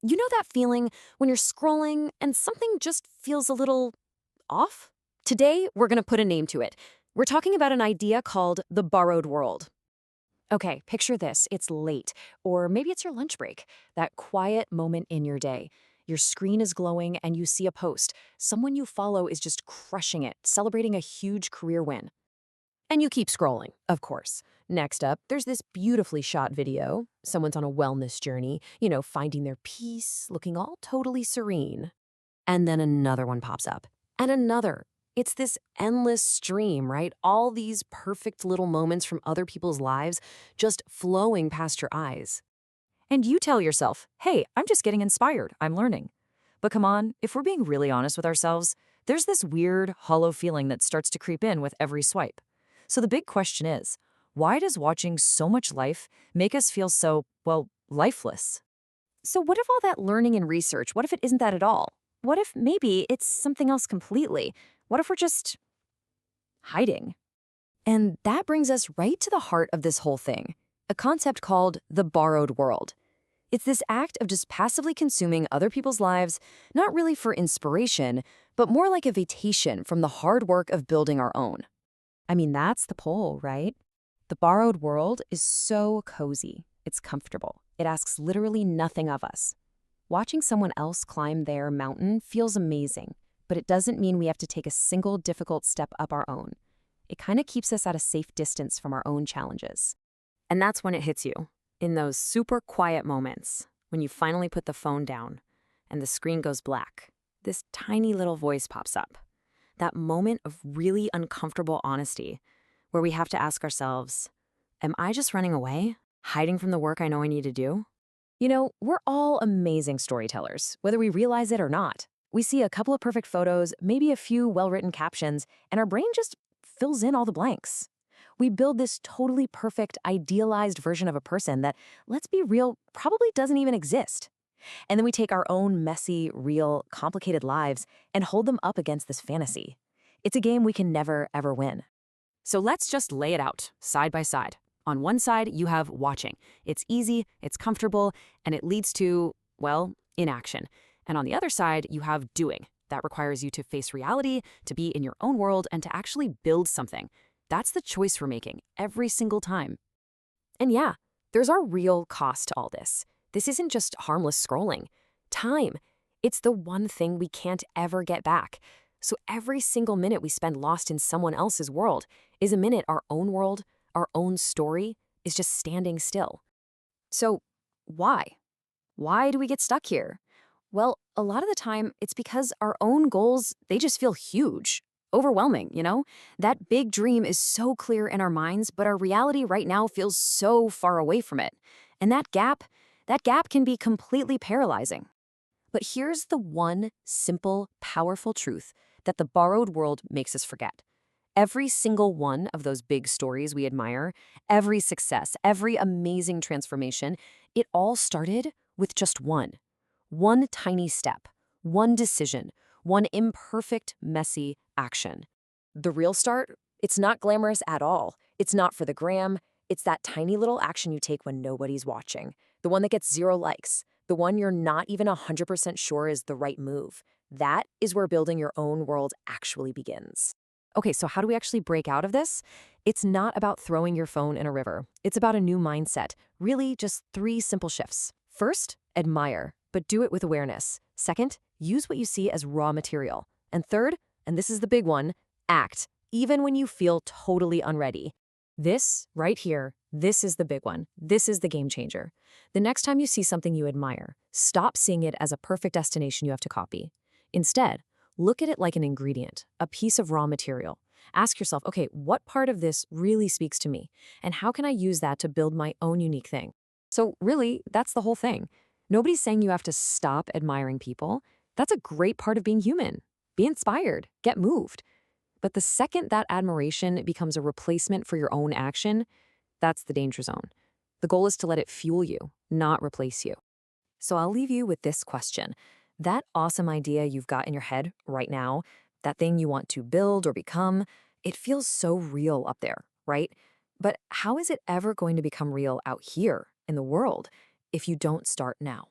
You know that feeling when you're scrolling and something just feels a little off? Today, we're going to put a name to it. We're talking about an idea called the borrowed world. Okay, picture this. It's late, or maybe it's your lunch break, that quiet moment in your day. Your screen is glowing and you see a post. Someone you follow is just crushing it, celebrating a huge career win. And you keep scrolling, of course. Next up, there's this beautifully shot video. Someone's on a wellness journey, finding their peace, looking all totally serene. And then another one pops up. And another. It's this endless stream, right? All these perfect little moments from other people's lives just flowing past your eyes. And you tell yourself, hey, I'm just getting inspired. I'm learning. But come on, if we're being really honest with ourselves, there's this weird, hollow feeling that starts to creep in with every swipe. So the big question is, why does watching so much life make us feel so, well, lifeless? So what if all that learning and research, what if it isn't that at all? What if maybe it's something else completely? What if we're just hiding? And that brings us right to the heart of this whole thing, a concept called the borrowed world. It's this act of just passively consuming other people's lives, not really for inspiration, but more like a vacation from the hard work of building our own. I mean, that's the pull, right? The borrowed world is so cozy. It's comfortable. It asks literally nothing of us. Watching someone else climb their mountain feels amazing, but it doesn't mean we have to take a single difficult step up our own. It kind of keeps us at a safe distance from our own challenges. And that's when it hits you, in those super quiet moments, when you finally put the phone down and the screen goes black. This tiny little voice pops up. That moment of really uncomfortable honesty, where we have to ask ourselves, am I just running away, hiding from the work I know I need to do? We're all amazing storytellers, whether we realize it or not. We see a couple of perfect photos, maybe a few well-written captions, and our brain just fills in all the blanks. We build this totally perfect, idealized version of a person that, let's be real, probably doesn't even exist. And then we take our own messy, real, complicated lives and hold them up against this fantasy. It's a game we can never, ever win. So let's just lay it out, side by side. On one side, you have watching. It's easy, it's comfortable, and it leads to, well, inaction. And on the other side, you have doing. That requires you to face reality, to be in your own world, and to actually build something. That's the choice we're making every single time. And yeah, there's our real cost to all this. This isn't just harmless scrolling. Time. It's the one thing we can't ever get back. So every single minute we spend lost in someone else's world is a minute our own world, our own story, is just standing still. So why? Why do we get stuck here? Well, a lot of the time, it's because our own goals, they just feel huge, overwhelming. That big dream is so clear in our minds, but our reality right now feels so far away from it. And that gap can be completely paralyzing. But here's the one simple, powerful truth that the borrowed world makes us forget. Every single one of those big stories we admire, every success, every amazing transformation, it all started with just one. One tiny step, one decision, one imperfect, messy action. The real start, it's not glamorous at all. It's not for the gram. It's that tiny little action you take when nobody's watching. The one that gets 0 likes. The one you're not even 100% sure is the right move. That is where building your own world actually begins. Okay, so how do we actually break out of this? It's not about throwing your phone in a river. It's about a new mindset. Really, just 3 simple shifts. First, admire, but do it with awareness. Second, use what you see as raw material. And third, and this is the big one, act, even when you feel totally unready. This, right here, this is the big one. This is the game changer. The next time you see something you admire, stop seeing it as a perfect destination you have to copy. Instead, look at it like an ingredient, a piece of raw material. Ask yourself, okay, what part of this really speaks to me? And how can I use that to build my own unique thing? So really, that's the whole thing. Nobody's saying you have to stop admiring people. That's a great part of being human. Be inspired, get moved. But the second that admiration becomes a replacement for your own action, that's the danger zone. The goal is to let it fuel you, not replace you. So I'll leave you with this question. That awesome idea you've got in your head right now, that thing you want to build or become, it feels so real up there, right? But how is it ever going to become real out here in the world if you don't start now?